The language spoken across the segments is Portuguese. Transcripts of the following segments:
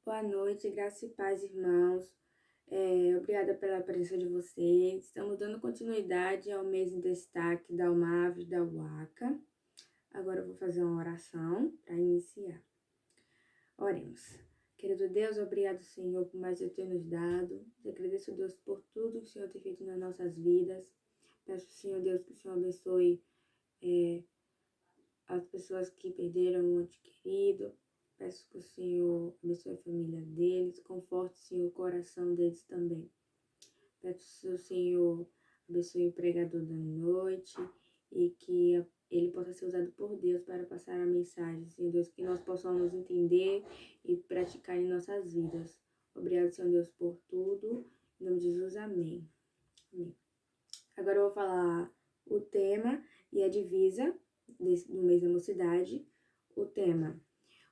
Boa noite, graça e paz, irmãos. Obrigada pela presença de vocês. Estamos dando continuidade ao mês em destaque da UMAV e da UACA. Agora eu vou fazer uma oração para iniciar. Oremos. Querido Deus, obrigado, Senhor, por mais eu ter nos dado. Eu agradeço, Deus, por tudo que o Senhor tem feito nas nossas vidas. Peço, Senhor Deus, que o Senhor abençoe as pessoas que perderam um ente querido. Peço que o Senhor abençoe a família deles, conforte, Senhor, o coração deles também. Peço que o Senhor abençoe o pregador da noite e que ele possa ser usado por Deus para passar a mensagem, Senhor Deus, que nós possamos entender e praticar em nossas vidas. Obrigado, Senhor Deus, por tudo. Em nome de Jesus, amém. Amém. Agora eu vou falar o tema e a divisa do mês da mocidade. O tema: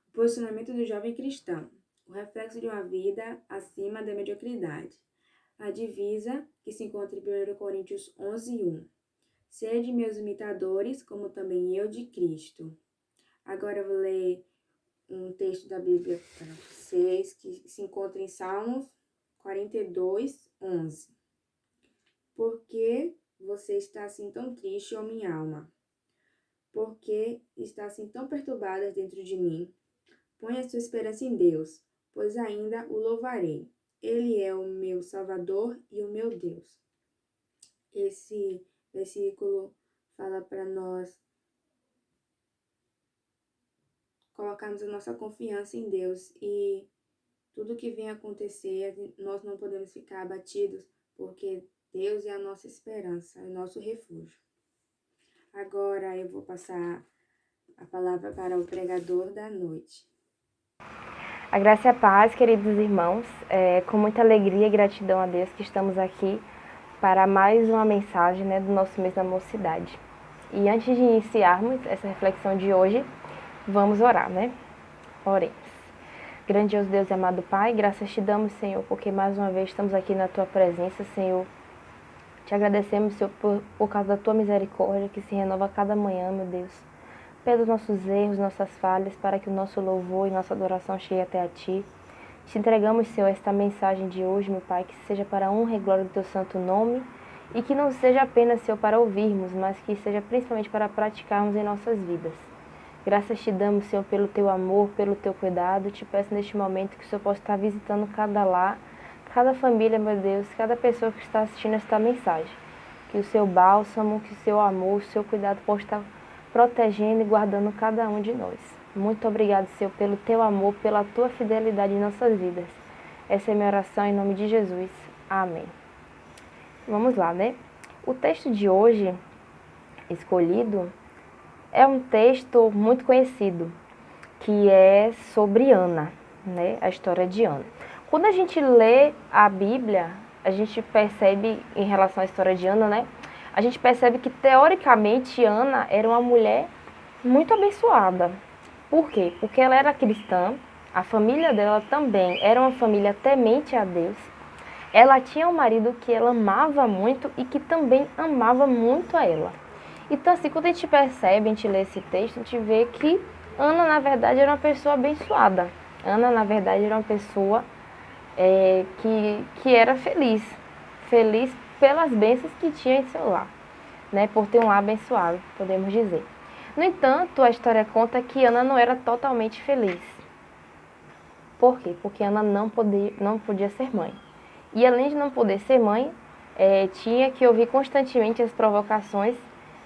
o posicionamento do jovem cristão, o reflexo de uma vida acima da mediocridade. A divisa, que se encontra em 1 Coríntios 11:1. Sede meus imitadores, como também eu de Cristo. Agora eu vou ler um texto da Bíblia para vocês, que se encontra em Salmos 42:11. Por que você está assim tão triste, ó minha alma? Por que está assim tão perturbada dentro de mim? Põe a sua esperança em Deus, pois ainda o louvarei. Ele é o meu Salvador e o meu Deus. Esse versículo fala para nós colocarmos a nossa confiança em Deus e tudo que vem acontecer, nós não podemos ficar abatidos, porque Deus é a nossa esperança, é o nosso refúgio. Agora eu vou passar a palavra para o pregador da noite. A graça e a paz, queridos irmãos, com muita alegria e gratidão a Deus que estamos aqui para mais uma mensagem do nosso mês da mocidade. E antes de iniciarmos essa reflexão de hoje, vamos orar, Oremos. Grandioso Deus e amado Pai, graças te damos, Senhor, porque mais uma vez estamos aqui na Tua presença, Senhor. Te agradecemos, Senhor, por causa da Tua misericórdia que se renova a cada manhã, meu Deus. Pelos nossos erros, nossas falhas, para que o nosso louvor e nossa adoração chegue até a Ti. Te entregamos, Senhor, esta mensagem de hoje, meu Pai, que seja para a honra e glória do Teu santo nome e que não seja apenas, Senhor, para ouvirmos, mas que seja principalmente para praticarmos em nossas vidas. Graças te damos, Senhor, pelo Teu amor, pelo Teu cuidado. Te peço neste momento que o Senhor possa estar visitando cada lar, cada família, meu Deus, cada pessoa que está assistindo esta mensagem. Que o Seu bálsamo, que o Seu amor, o Seu cuidado possa estar protegendo e guardando cada um de nós. Muito obrigado, Senhor, pelo Teu amor, pela Tua fidelidade em nossas vidas. Essa é a minha oração em nome de Jesus. Amém. Vamos lá, O texto de hoje escolhido é um texto muito conhecido, que é sobre Ana, a história de Ana. Quando a gente lê a Bíblia, a gente percebe, em relação à história de Ana, a gente percebe que, teoricamente, Ana era uma mulher muito abençoada. Por quê? Porque ela era cristã, a família dela também era uma família temente a Deus. Ela tinha um marido que ela amava muito e que também amava muito a ela. Então, assim, quando a gente percebe, a gente lê esse texto, a gente vê que Ana, na verdade, era uma pessoa abençoada. Ana, na verdade, era uma pessoa que era feliz. Feliz pelas bênçãos que tinha em seu lar, por ter um lar abençoado, podemos dizer. No entanto, a história conta que Ana não era totalmente feliz. Por quê? Porque Ana não podia ser mãe. E além de não poder ser mãe, tinha que ouvir constantemente as provocações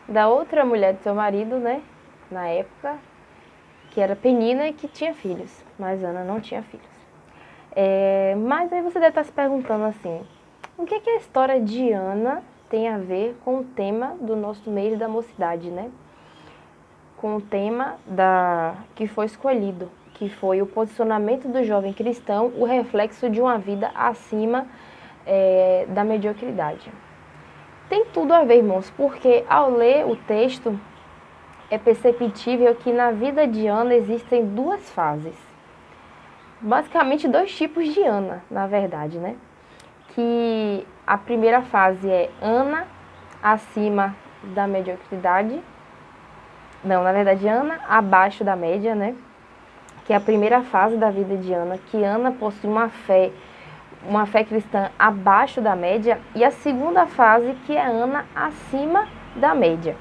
da outra mulher do seu marido, na época, que era Penina e que tinha filhos, mas Ana não tinha filhos. Mas aí você deve estar se perguntando assim, o que a história de Ana tem a ver com o tema do nosso mês da mocidade, Com o tema que foi escolhido, que foi o posicionamento do jovem cristão, o reflexo de uma vida acima da mediocridade. Tem tudo a ver, irmãos, porque ao ler o texto é perceptível que na vida de Ana existem duas fases. Basicamente dois tipos de Ana, na verdade, Que a primeira fase é Ana acima da mediocridade. Não, na verdade, Ana abaixo da média, que é a primeira fase da vida de Ana, que Ana possui uma fé cristã abaixo da média, e a segunda fase, que é Ana acima da média,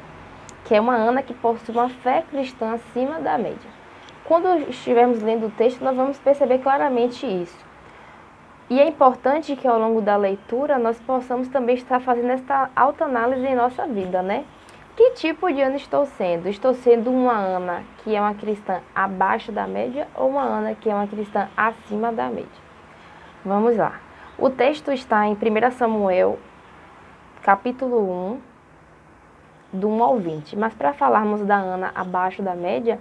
que é uma Ana que possui uma fé cristã acima da média. Quando estivermos lendo o texto, nós vamos perceber claramente isso. E é importante que ao longo da leitura nós possamos também estar fazendo esta autoanálise em nossa vida, né? Que tipo de Ana estou sendo? Estou sendo uma Ana que é uma cristã abaixo da média ou uma Ana que é uma cristã acima da média? Vamos lá. O texto está em 1 Samuel, capítulo 1, do 1 ao 20. Mas para falarmos da Ana abaixo da média,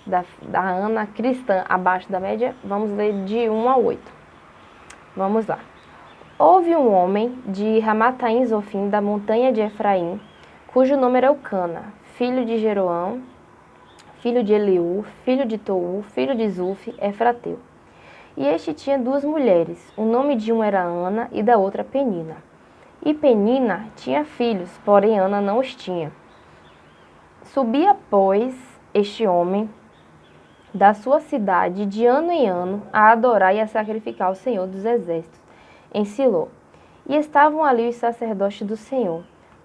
da Ana cristã abaixo da média, vamos ler de 1 ao 8. Vamos lá. Houve um homem de Ramataim Zofim, da montanha de Efraim, cujo nome era Eucana, filho de Jeroão, filho de Eliú, filho de Tou, filho de Zuf, Efrateu. E este tinha 2 mulheres, o nome de uma era Ana e da outra Penina. E Penina tinha filhos, porém Ana não os tinha. Subia, pois, este homem da sua cidade de ano em ano a adorar e a sacrificar ao Senhor dos Exércitos, em Siló. E estavam ali os sacerdotes do Senhor,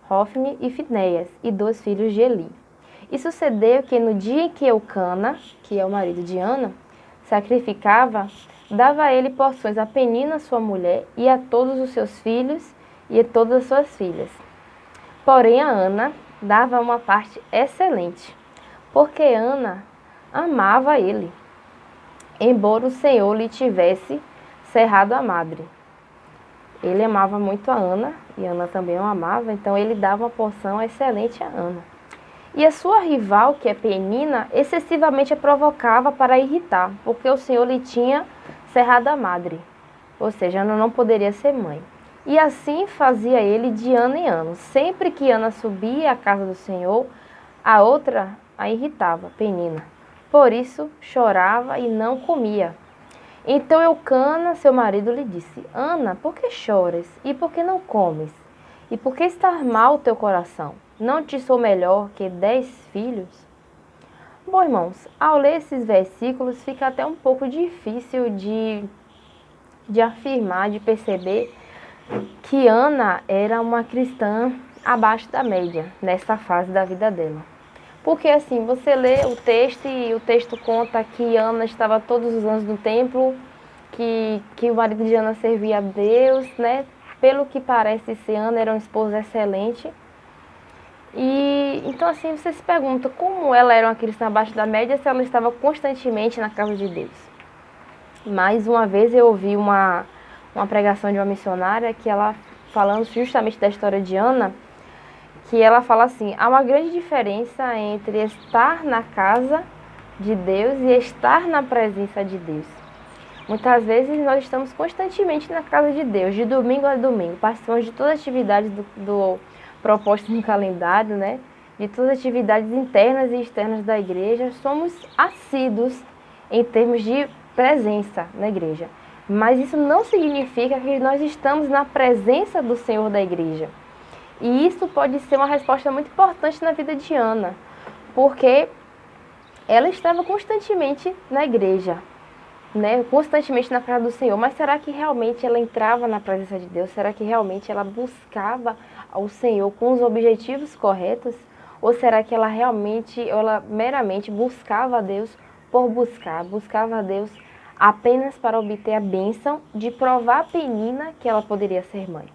Hofni e Finéias, e 2 filhos de Eli. E sucedeu que no dia em que Eucana, que é o marido de Ana, sacrificava, dava a ele porções a Penina, sua mulher, e a todos os seus filhos e a todas as suas filhas. Porém a Ana dava uma parte excelente, porque Ana amava ele, embora o Senhor lhe tivesse cerrado a madre. Ele amava muito a Ana, e Ana também o amava, então ele dava uma porção excelente a Ana. E a sua rival, que é Penina, excessivamente a provocava para irritar, porque o Senhor lhe tinha cerrado a madre, ou seja, Ana não poderia ser mãe. E assim fazia ele de ano em ano. Sempre que Ana subia à casa do Senhor, a outra a irritava, Penina. Por isso chorava e não comia. Então Eucana, seu marido, lhe disse: Ana, por que choras? E por que não comes? E por que está mal o teu coração? Não te sou melhor que 10 filhos? Bom, irmãos, ao ler esses versículos fica até um pouco difícil de afirmar, de perceber que Ana era uma cristã abaixo da média nessa fase da vida dela. Porque assim, você lê o texto e o texto conta que Ana estava todos os anos no templo, que o marido de Ana servia a Deus, né? Pelo que parece ser, Ana era uma esposa excelente. E então assim, você se pergunta como ela era uma cristã abaixo da média se ela estava constantemente na casa de Deus. Mais uma vez eu ouvi uma pregação de uma missionária que ela falando justamente da história de Ana, que ela fala assim: há uma grande diferença entre estar na casa de Deus e estar na presença de Deus. Muitas vezes nós estamos constantemente na casa de Deus, de domingo a domingo, participamos de todas as atividades do proposto no calendário, né? De todas as atividades internas e externas da igreja, somos assíduos em termos de presença na igreja. Mas isso não significa que nós estamos na presença do Senhor da igreja. E isso pode ser uma resposta muito importante na vida de Ana, porque ela estava constantemente na igreja, né? Constantemente na casa do Senhor. Mas será que realmente ela entrava na presença de Deus? Será que realmente ela buscava ao Senhor com os objetivos corretos? Ou será que ela meramente buscava a Deus por buscar, buscava a Deus apenas para obter a bênção de provar a Penina que ela poderia ser mãe?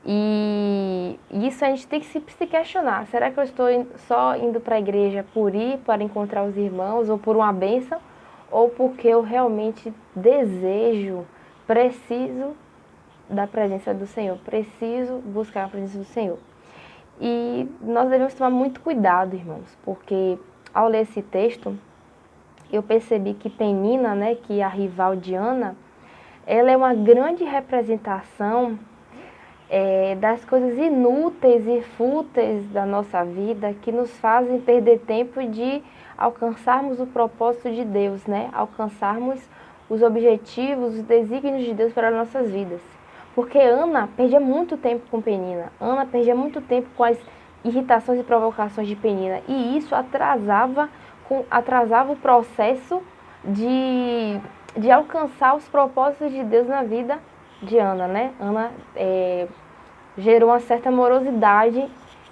E isso a gente tem que se questionar. Será que eu estou só indo para a igreja por ir, para encontrar os irmãos, ou por uma bênção, ou porque eu realmente desejo, preciso da presença do Senhor, preciso buscar a presença do Senhor? E nós devemos tomar muito cuidado, irmãos, porque ao ler esse texto, eu percebi que Penina, né, que é a rival de Ana, ela é uma grande representação das coisas inúteis e fúteis da nossa vida que nos fazem perder tempo de alcançarmos o propósito de Deus, né? Alcançarmos os objetivos, os desígnios de Deus para as nossas vidas. Porque Ana perdia muito tempo com Penina, Ana perdia muito tempo com as irritações e provocações de Penina, e isso atrasava o processo de alcançar os propósitos de Deus na vida de Ana, né? Ana gerou uma certa morosidade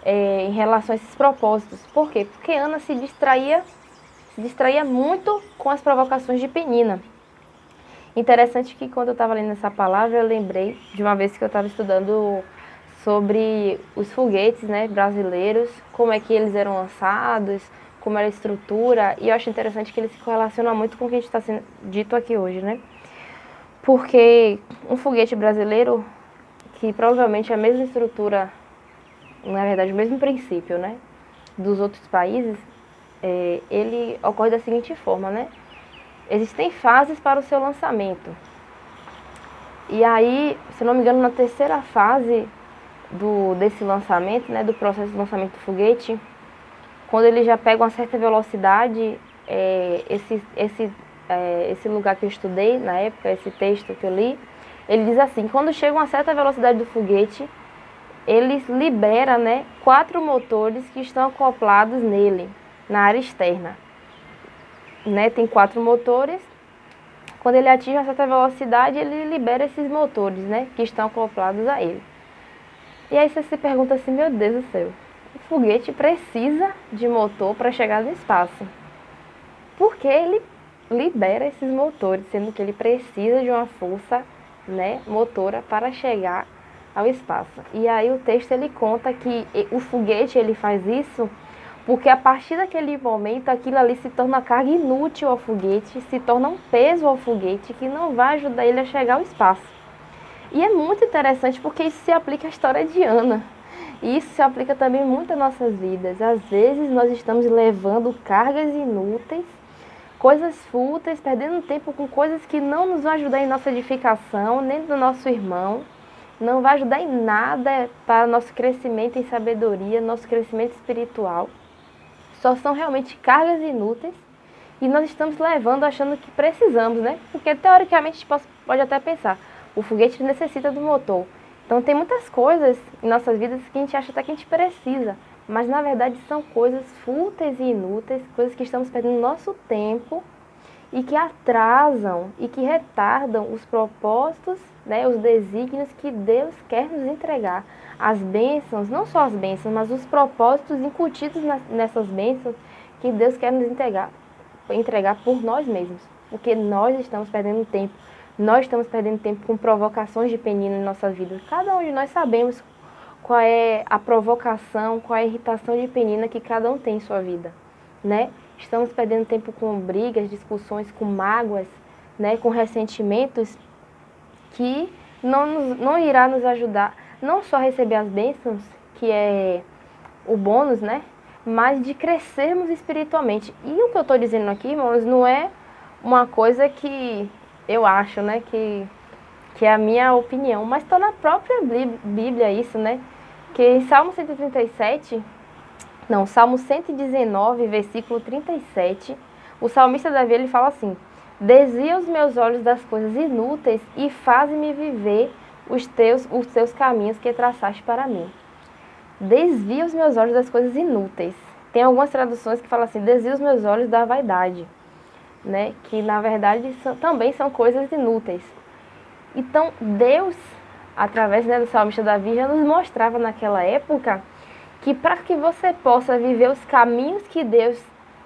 em relação a esses propósitos. Por quê? Porque Ana se distraía muito com as provocações de Penina. Interessante que quando eu estava lendo essa palavra, eu lembrei de uma vez que eu estava estudando sobre os foguetes, né, brasileiros, como é que eles eram lançados, como era a estrutura, e eu acho interessante que ele se correlaciona muito com o que a gente está sendo dito aqui hoje, né? Porque um foguete brasileiro, que provavelmente é a mesma estrutura, na verdade o mesmo princípio, né, dos outros países, ele ocorre da seguinte forma, né? Existem fases para o seu lançamento. E aí, se não me engano, na terceira fase desse lançamento, né, do processo de lançamento do foguete, quando ele já pega uma certa velocidade, esse lugar que eu estudei na época, esse texto que eu li, ele diz assim, quando chega a uma certa velocidade do foguete, ele libera, né, 4 motores que estão acoplados nele, na área externa. Né, tem 4 motores. Quando ele atinge uma certa velocidade, ele libera esses motores, né, que estão acoplados a ele. E aí você se pergunta assim, meu Deus do céu, o foguete precisa de motor para chegar no espaço. Por que ele libera esses motores, sendo que ele precisa de uma força, né, motora para chegar ao espaço? E aí o texto ele conta que o foguete ele faz isso porque a partir daquele momento, aquilo ali se torna carga inútil ao foguete, se torna um peso ao foguete que não vai ajudar ele a chegar ao espaço. E é muito interessante porque isso se aplica à história de Ana. E isso se aplica também muito às nossas vidas. Às vezes nós estamos levando cargas inúteis, coisas fúteis, perdendo tempo com coisas que não nos vão ajudar em nossa edificação, nem do nosso irmão. Não vai ajudar em nada para o nosso crescimento em sabedoria, nosso crescimento espiritual. Só são realmente cargas inúteis e nós estamos levando achando que precisamos, né? Porque teoricamente a gente pode até pensar, o foguete necessita do motor. Então tem muitas coisas em nossas vidas que a gente acha até que a gente precisa, mas na verdade são coisas fúteis e inúteis, coisas que estamos perdendo nosso tempo e que atrasam e que retardam os propósitos, né, os desígnios que Deus quer nos entregar. As bênçãos, não só as bênçãos, mas os propósitos incutidos nessas bênçãos que Deus quer nos entregar por nós mesmos. Porque nós estamos perdendo tempo. Nós estamos perdendo tempo com provocações de Penina em nossa vida. Cada um de nós sabemos qual é a provocação, qual é a irritação de Penina que cada um tem em sua vida, né? Estamos perdendo tempo com brigas, discussões, com mágoas, né? Com ressentimentos que não irá nos ajudar não só a receber as bênçãos, que é o bônus, né? Mas de crescermos espiritualmente. E o que eu estou dizendo aqui, irmãos, não é uma coisa que eu acho, né? Que é a minha opinião, mas está na própria Bíblia isso, né? Que em Salmo 137, não, Salmo 119, versículo 37, o salmista Davi ele fala assim: desvia os meus olhos das coisas inúteis e faz-me viver os teus caminhos que traçaste para mim. Desvia os meus olhos das coisas inúteis. Tem algumas traduções que falam assim: desvia os meus olhos da vaidade, né? Que na verdade também são coisas inúteis. Então Deus, através do salmista Davi, já nos mostrava naquela época que para que você possa viver os caminhos que Deus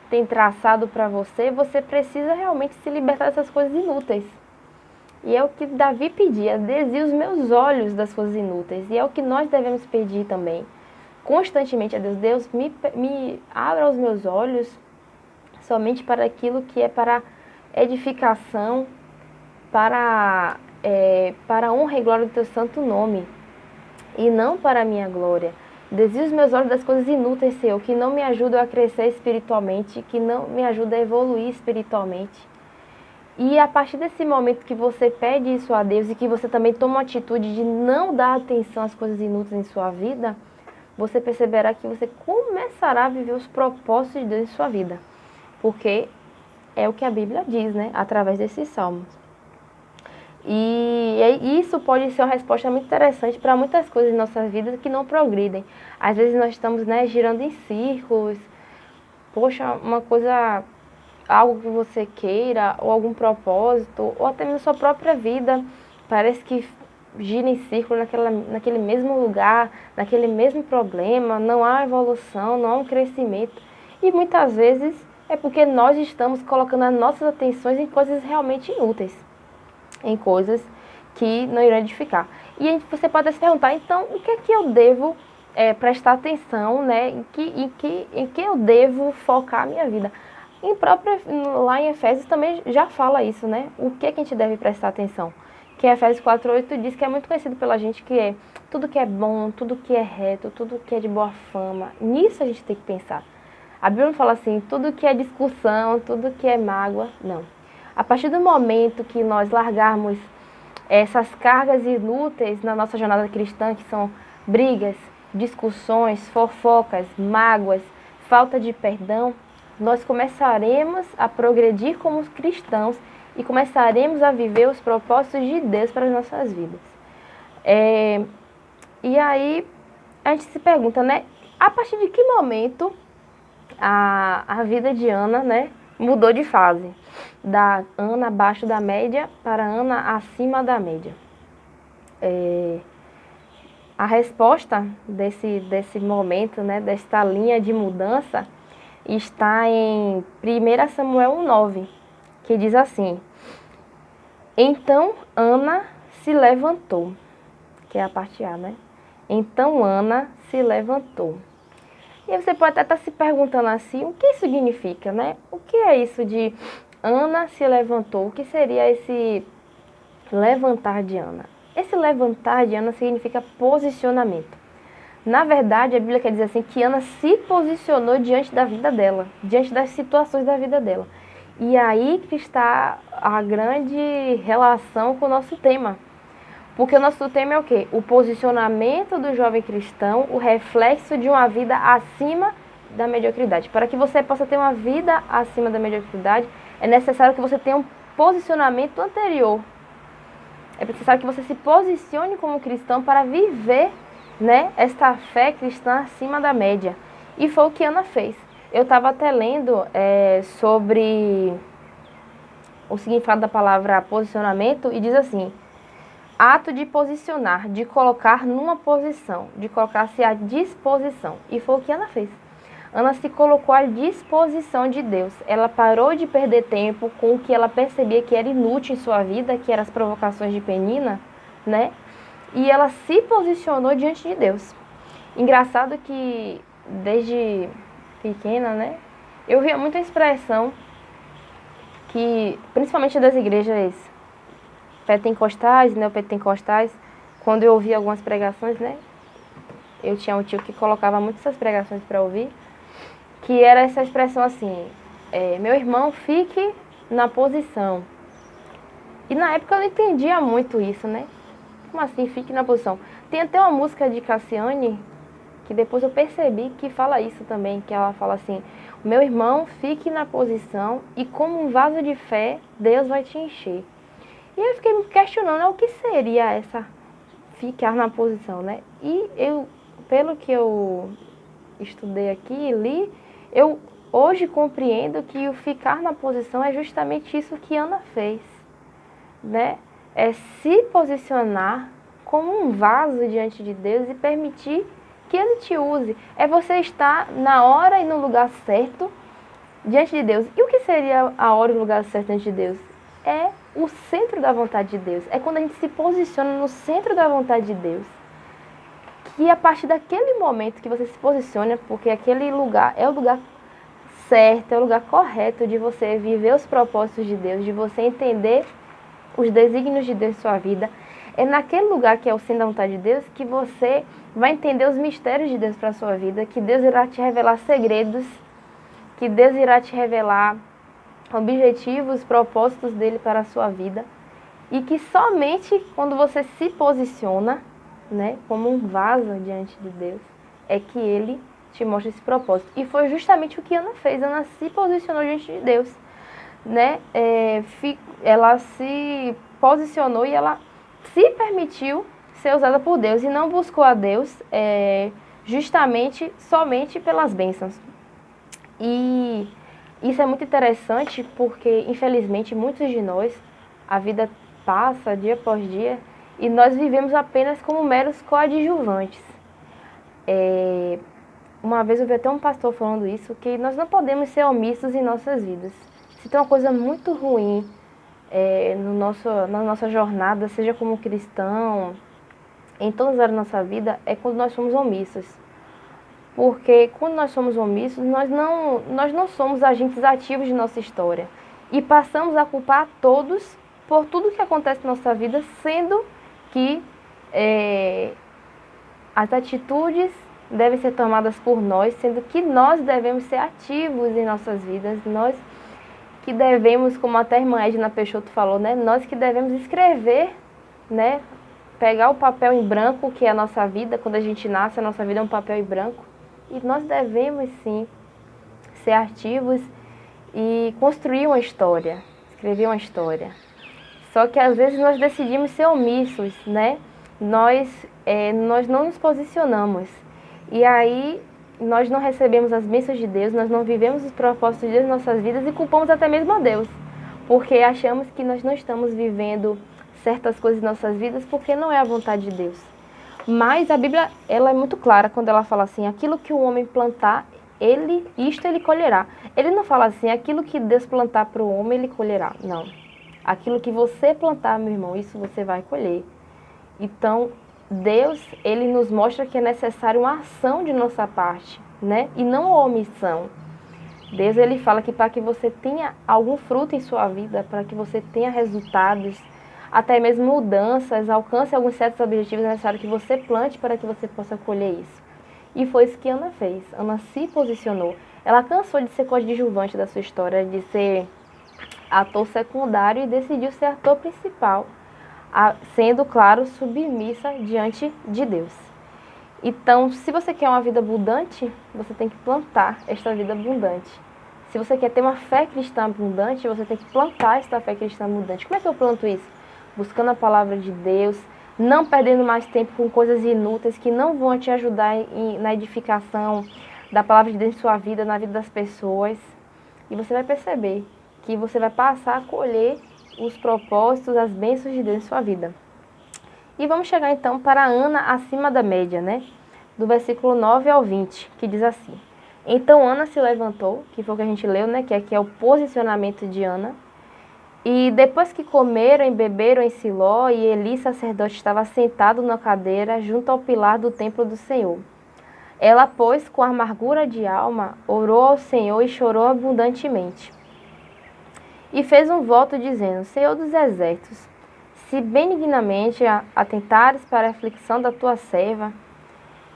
tem traçado para você, você precisa realmente se libertar dessas coisas inúteis. E é o que Davi pedia: desvia os meus olhos das coisas inúteis. E é o que nós devemos pedir também, constantemente a Deus. Deus, me abra os meus olhos somente para aquilo que é para edificação, para a honra e glória do teu santo nome, e não para a minha glória. Desvia os meus olhos das coisas inúteis, Senhor, que não me ajudam a crescer espiritualmente, que não me ajudam a evoluir espiritualmente. E a partir desse momento que você pede isso a Deus e que você também toma uma atitude de não dar atenção às coisas inúteis em sua vida, você perceberá que você começará a viver os propósitos de Deus em sua vida. Porque é o que a Bíblia diz, né? Através desses salmos. E isso pode ser uma resposta muito interessante para muitas coisas em nossas vidas que não progridem. Às vezes nós estamos, né, girando em círculos. Poxa, uma coisa algo que você queira, ou algum propósito, ou até mesmo sua própria vida, parece que gira em círculo naquele mesmo lugar, naquele mesmo problema, não há evolução, não há um crescimento. E muitas vezes é porque nós estamos colocando as nossas atenções em coisas realmente inúteis, em coisas que não irão edificar. E aí você pode se perguntar, então, o que é que eu devo prestar atenção, né? Em que eu devo focar a minha vida? Lá em Efésios também já fala isso, né? O que é que a gente deve prestar atenção? Que em Efésios 4:8 diz que é muito conhecido pela gente, que é tudo que é bom, tudo que é reto, tudo que é de boa fama. Nisso a gente tem que pensar. A Bíblia não fala assim, tudo que é discussão, tudo que é mágoa. Não. A partir do momento que nós largarmos essas cargas inúteis na nossa jornada cristã, que são brigas, discussões, fofocas, mágoas, falta de perdão, nós começaremos a progredir como cristãos e começaremos a viver os propósitos de Deus para as nossas vidas. E aí a gente se pergunta, né? A partir de que momento a vida de Ana, né, mudou de fase? Da Ana abaixo da média para Ana acima da média. A resposta desse momento, né, desta linha de mudança, está em 1 Samuel 9, que diz assim: Então Ana se levantou, que é a parte A, né? Então Ana se levantou. E você pode até estar se perguntando assim, o que significa, né? O que é isso de Ana se levantou? O que seria esse levantar de Ana? Esse levantar de Ana significa posicionamento. Na verdade, a Bíblia quer dizer assim que Ana se posicionou diante da vida dela, diante das situações da vida dela. E aí que está a grande relação com o nosso tema. Porque o nosso tema é o quê? O posicionamento do jovem cristão, o reflexo de uma vida acima da mediocridade. Para que você possa ter uma vida acima da mediocridade, é necessário que você tenha um posicionamento anterior. É necessário que você se posicione como cristão para viver, né, esta fé cristã acima da média. E foi o que Ana fez. Eu estava até lendo sobre o significado da palavra posicionamento e diz assim: ato de posicionar, de colocar numa posição, de colocar-se à disposição. E foi o que Ana fez. Ana se colocou à disposição de Deus. Ela parou de perder tempo com o que ela percebia que era inútil em sua vida, que eram as provocações de Penina, né? E ela se posicionou diante de Deus. Engraçado que desde pequena, né, eu via muita expressão que, principalmente das igrejas pentecostais, neopentecostais, quando eu ouvia algumas pregações, né, eu tinha um tio que colocava muitas essas pregações para ouvir, que era essa expressão assim, meu irmão, fique na posição. E na época eu não entendia muito isso, né? Como assim, fique na posição? Tem até uma música de Cassiane, que depois eu percebi que fala isso também, que ela fala assim: meu irmão, fique na posição e como um vaso de fé, Deus vai te encher. E eu fiquei me questionando, né, o que seria essa ficar na posição, né? E eu, pelo que eu estudei aqui e li, eu hoje compreendo que o ficar na posição é justamente isso que Ana fez, né? É se posicionar como um vaso diante de Deus e permitir que Ele te use. É você estar na hora e no lugar certo diante de Deus. E o que seria a hora e o lugar certo diante de Deus? É o centro da vontade de Deus. É quando a gente se posiciona no centro da vontade de Deus. Que a partir daquele momento que você se posiciona, porque aquele lugar é o lugar certo, é o lugar correto de você viver os propósitos de Deus, de você entender os desígnios de Deus em sua vida. É naquele lugar que é o centro da vontade de Deus que você vai entender os mistérios de Deus para a sua vida, que Deus irá te revelar segredos, que Deus irá te revelar objetivos, propósitos dele para a sua vida, e que somente quando você se posiciona, né, como um vaso diante de Deus, é que ele te mostra esse propósito. E foi justamente o que Ana fez. Ana se posicionou diante de Deus, né? Ela se posicionou e ela se permitiu ser usada por Deus e não buscou a Deus justamente somente pelas bênçãos. E Isso é muito interessante porque, infelizmente, muitos de nós, a vida passa dia após dia e nós vivemos apenas como meros coadjuvantes. Uma vez eu vi até um pastor falando isso, que nós não podemos ser omissos em nossas vidas. Se tem uma coisa muito ruim na nossa jornada, seja como cristão, em todas as áreas da nossa vida, é quando nós somos omissos. Porque quando nós somos omissos, nós não somos agentes ativos de nossa história. E passamos a culpar todos por tudo que acontece na nossa vida, sendo que as atitudes devem ser tomadas por nós, sendo que nós devemos ser ativos em nossas vidas, nós que devemos, como até a irmã Edna Peixoto falou, né? Nós que devemos escrever, né? Pegar o papel em branco, que é a nossa vida, quando a gente nasce, a nossa vida é um papel em branco. E nós devemos, sim, ser ativos e construir uma história, escrever uma história. Só que às vezes nós decidimos ser omissos, né? Nós não nos posicionamos. E aí nós não recebemos as bênçãos de Deus, nós não vivemos os propósitos de Deus em nossas vidas e culpamos até mesmo a Deus. Porque achamos que nós não estamos vivendo certas coisas em nossas vidas porque não é a vontade de Deus. Mas a Bíblia, ela é muito clara quando ela fala assim, aquilo que o homem plantar, ele colherá. Ele não fala assim, aquilo que Deus plantar para o homem, ele colherá. Não. Aquilo que você plantar, meu irmão, isso você vai colher. Então, Deus, ele nos mostra que é necessário uma ação de nossa parte, né? E não uma omissão. Deus, ele fala que para que você tenha algum fruto em sua vida, para que você tenha resultados, até mesmo mudanças, alcance alguns certos objetivos, é necessário que você plante para que você possa colher isso. E foi isso que Ana fez. Ana se posicionou. Ela cansou de ser coadjuvante da sua história, de ser ator secundário e decidiu ser ator principal, sendo, claro, submissa diante de Deus. Então, se você quer uma vida abundante, você tem que plantar esta vida abundante. Se você quer ter uma fé cristã abundante, você tem que plantar esta fé cristã abundante. Como é que eu planto isso? Buscando a palavra de Deus, não perdendo mais tempo com coisas inúteis que não vão te ajudar na edificação da palavra de Deus em sua vida, na vida das pessoas. E você vai perceber que você vai passar a colher os propósitos, as bênçãos de Deus em sua vida. E vamos chegar então para Ana acima da média, né? Do versículo 9 ao 20, que diz assim: Então Ana se levantou, que foi o que a gente leu, né? Que aqui é o posicionamento de Ana. E depois que comeram e beberam em Siló, e Eli, sacerdote, estava sentado na cadeira junto ao pilar do templo do Senhor. Ela, pois, com amargura de alma, orou ao Senhor e chorou abundantemente. E fez um voto dizendo: Senhor dos exércitos, se benignamente atentares para a aflição da tua serva,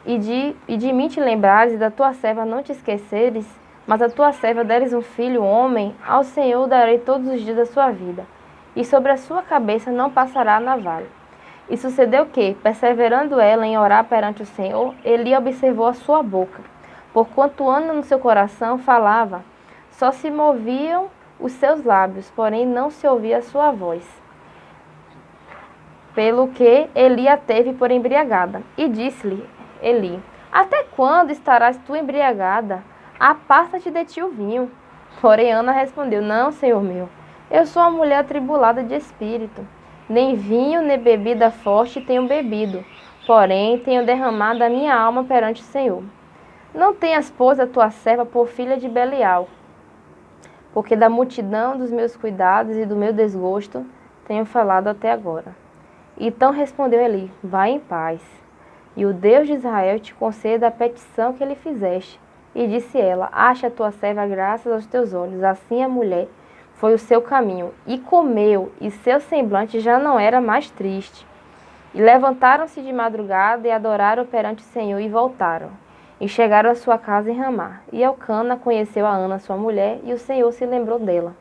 e de mim te lembrares, e da tua serva não te esqueceres, mas a tua serva deres um filho, homem, ao Senhor darei todos os dias da sua vida, e sobre a sua cabeça não passará a navalha. E sucedeu que, perseverando ela em orar perante o Senhor, Eli observou a sua boca. Porquanto Ana no seu coração falava, só se moviam os seus lábios, porém não se ouvia a sua voz. Pelo que Eli a teve por embriagada. E disse-lhe Eli: Até quando estarás tu embriagada? Aparta-te de ti o vinho. Porém Ana respondeu: Não, Senhor meu, eu sou uma mulher atribulada de espírito. Nem vinho, nem bebida forte tenho bebido, porém tenho derramado a minha alma perante o Senhor. Não tenhas, pois, a tua serva por filha de Belial, porque da multidão dos meus cuidados e do meu desgosto tenho falado até agora. Então respondeu Eli: Vai em paz, e o Deus de Israel te conceda a petição que lhe fizeste. E disse ela: Acha a tua serva graças aos teus olhos. Assim a mulher foi o seu caminho, e comeu, e seu semblante já não era mais triste. E levantaram-se de madrugada e adoraram perante o Senhor e voltaram. E chegaram à sua casa em Ramá. E Elcana conheceu a Ana, sua mulher, e o Senhor se lembrou dela.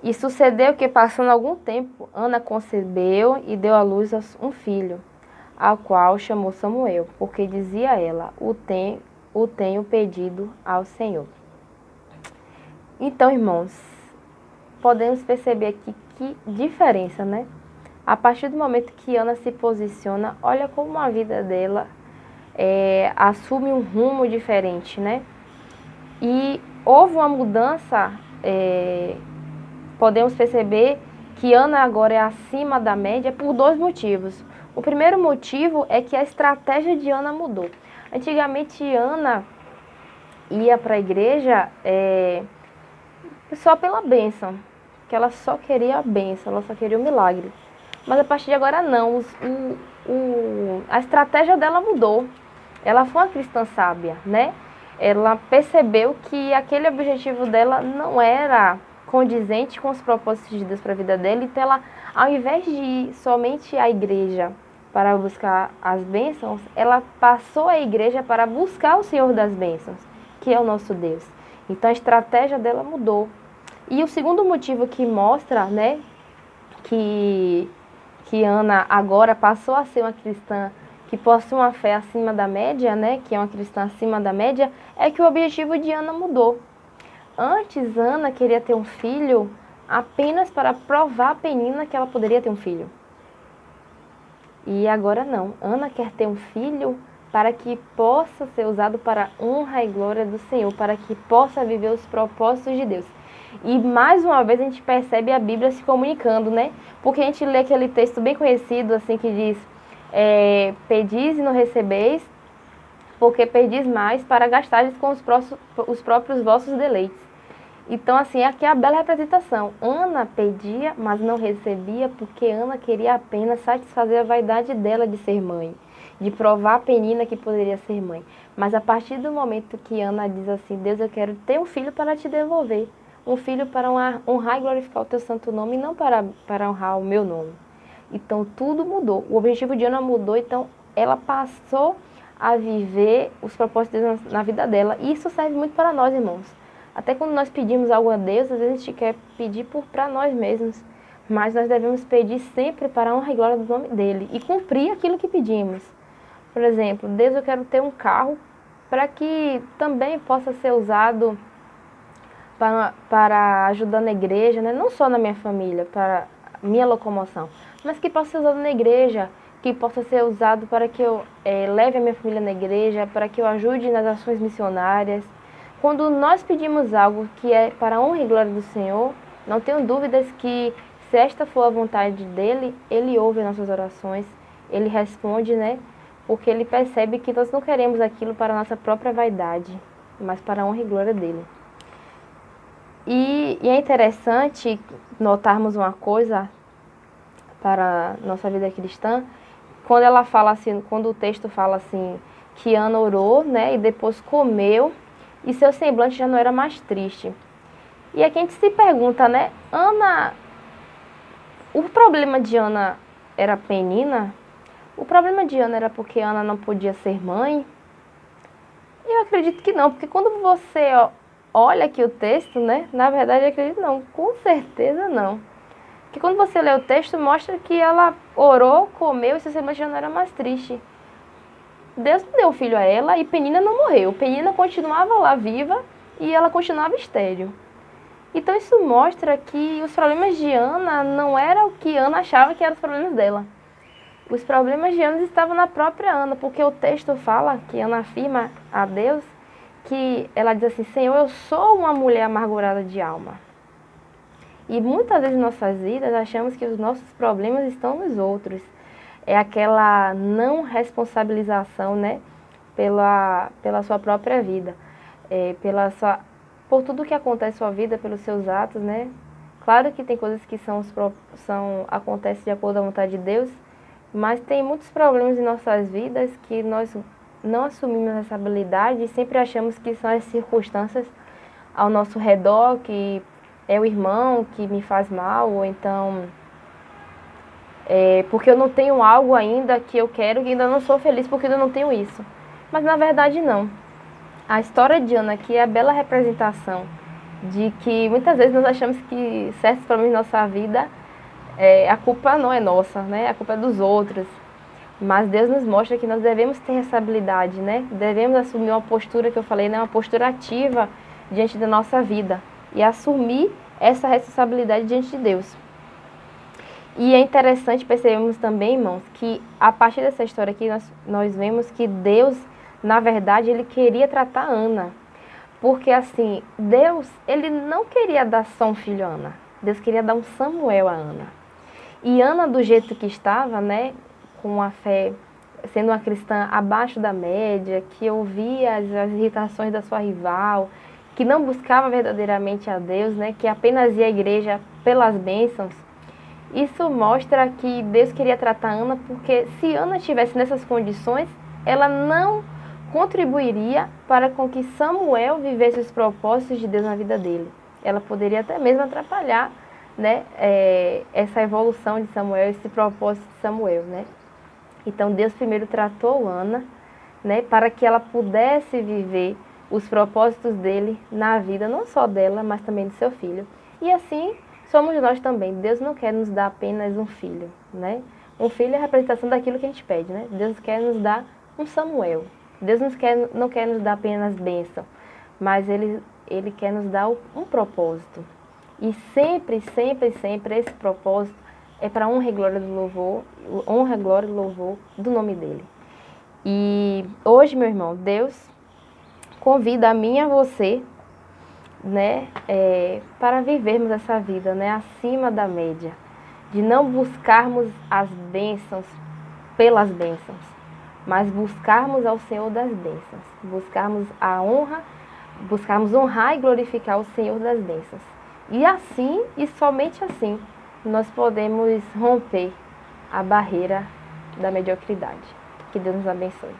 E sucedeu que, passando algum tempo, Ana concebeu e deu à luz um filho, ao qual chamou Samuel, porque dizia ela: o tenho pedido ao Senhor. Então, irmãos, podemos perceber aqui que diferença, né? A partir do momento que Ana se posiciona, olha como a vida dela assume um rumo diferente, né? E houve uma mudança, podemos perceber que Ana agora é acima da média por dois motivos. O primeiro motivo é que a estratégia de Ana mudou. Antigamente, Ana ia para a igreja só pela bênção, que ela só queria a bênção, ela só queria o milagre. Mas a partir de agora não, a estratégia dela mudou. Ela foi uma cristã sábia, né? Ela percebeu que aquele objetivo dela não era condizente com os propósitos de Deus para a vida dela, então ela, ao invés de ir somente à igreja para buscar as bênçãos, ela passou à igreja para buscar o Senhor das bênçãos, que é o nosso Deus. Então a estratégia dela mudou. E o segundo motivo que mostra, né, que Ana agora passou a ser uma cristã que possui uma fé acima da média, né, que é uma cristã acima da média, é que o objetivo de Ana mudou. Antes, Ana queria ter um filho apenas para provar a Penina que ela poderia ter um filho. E agora não. Ana quer ter um filho para que possa ser usado para a honra e glória do Senhor, para que possa viver os propósitos de Deus. E mais uma vez a gente percebe a Bíblia se comunicando, né? Porque a gente lê aquele texto bem conhecido, assim, que diz: pedis e não recebeis, porque pedis mais para gastardes com os próprios vossos deleites. Então, assim, aqui é a bela representação. Ana pedia, mas não recebia, porque Ana queria apenas satisfazer a vaidade dela de ser mãe, de provar a Penina que poderia ser mãe. Mas a partir do momento que Ana diz assim: Deus, eu quero ter um filho para te devolver, um filho para honrar e glorificar o teu santo nome, e não para honrar o meu nome. Então, tudo mudou. O objetivo de Ana mudou, então ela passou a viver os propósitos de Deus na vida dela. E isso serve muito para nós, irmãos. Até quando nós pedimos algo a Deus, às vezes a gente quer pedir para nós mesmos, mas nós devemos pedir sempre para a honra e glória do nome dele e cumprir aquilo que pedimos. Por exemplo, Deus, eu quero ter um carro para que também possa ser usado para ajudar na igreja, né? Não só na minha família, para minha locomoção, mas que possa ser usado na igreja, que possa ser usado para que eu leve a minha família na igreja, para que eu ajude nas ações missionárias. Quando nós pedimos algo que é para a honra e glória do Senhor, não tenho dúvidas que, se esta for a vontade dele, ele ouve as nossas orações, ele responde, né? Porque ele percebe que nós não queremos aquilo para a nossa própria vaidade, mas para a honra e glória dele. E é interessante notarmos uma coisa para a nossa vida cristã, quando ela fala assim, quando o texto fala assim, que Ana orou, né, e depois comeu, e seu semblante já não era mais triste. E aqui a gente se pergunta, né, Ana, o problema de Ana era Penina? O problema de Ana era porque Ana não podia ser mãe? Eu acredito que não, porque quando você olha aqui o texto, né, na verdade eu acredito não, com certeza não. Porque quando você lê o texto, mostra que ela orou, comeu e seu semblante já não era mais triste. Deus não deu filho a ela e Penina não morreu. Penina continuava lá viva e ela continuava estéril. Então isso mostra que os problemas de Ana não eram o que Ana achava que eram os problemas dela. Os problemas de Ana estavam na própria Ana, porque o texto fala que Ana afirma a Deus que ela diz assim: Senhor, eu sou uma mulher amargurada de alma. E muitas vezes em nossas vidas achamos que os nossos problemas estão nos outros. É aquela não responsabilização, né, pela sua própria vida, por tudo que acontece na sua vida, pelos seus atos, né. Claro que tem coisas que acontecem de acordo com a vontade de Deus, mas tem muitos problemas em nossas vidas que nós não assumimos responsabilidade e sempre achamos que são as circunstâncias ao nosso redor, que é o irmão que me faz mal, ou então porque eu não tenho algo ainda que eu quero, que ainda não sou feliz porque eu ainda não tenho isso. Mas na verdade não. A história de Ana aqui é a bela representação de que muitas vezes nós achamos que certos problemas na nossa vida, a culpa não é nossa, né? A culpa é dos outros. Mas Deus nos mostra que nós devemos ter responsabilidade, né? Devemos assumir uma postura que eu falei, né? Uma postura ativa diante da nossa vida e assumir essa responsabilidade diante de Deus. E é interessante percebermos também, irmãos, que a partir dessa história aqui nós vemos que Deus, na verdade, ele queria tratar Ana. Porque assim, Deus, ele não queria dar só um filho a Ana. Deus queria dar um Samuel a Ana. E Ana, do jeito que estava, né, com a fé, sendo uma cristã abaixo da média, que ouvia as irritações da sua rival, que não buscava verdadeiramente a Deus, né, que apenas ia à igreja pelas bênçãos, isso mostra que Deus queria tratar Ana, porque se Ana estivesse nessas condições, ela não contribuiria para com que Samuel vivesse os propósitos de Deus na vida dele. Ela poderia até mesmo atrapalhar, né, essa evolução de Samuel, esse propósito de Samuel, né? Então Deus primeiro tratou Ana, né, para que ela pudesse viver os propósitos dele na vida, não só dela, mas também do seu filho. E assim somos nós também. Deus não quer nos dar apenas um filho, né? Um filho é a representação daquilo que a gente pede, né? Deus quer nos dar um Samuel. Deus não quer nos dar apenas bênção, mas Ele quer nos dar um propósito. E sempre, sempre, sempre esse propósito é para honra e glória do louvor, honra, glória e louvor do nome dele. E hoje, meu irmão, Deus convida a mim e a você, né, para vivermos essa vida, né, acima da média, de não buscarmos as bênçãos pelas bênçãos, mas buscarmos ao Senhor das bênçãos, buscarmos a honra, buscarmos honrar e glorificar o Senhor das bênçãos. E assim, e somente assim, nós podemos romper a barreira da mediocridade. Que Deus nos abençoe.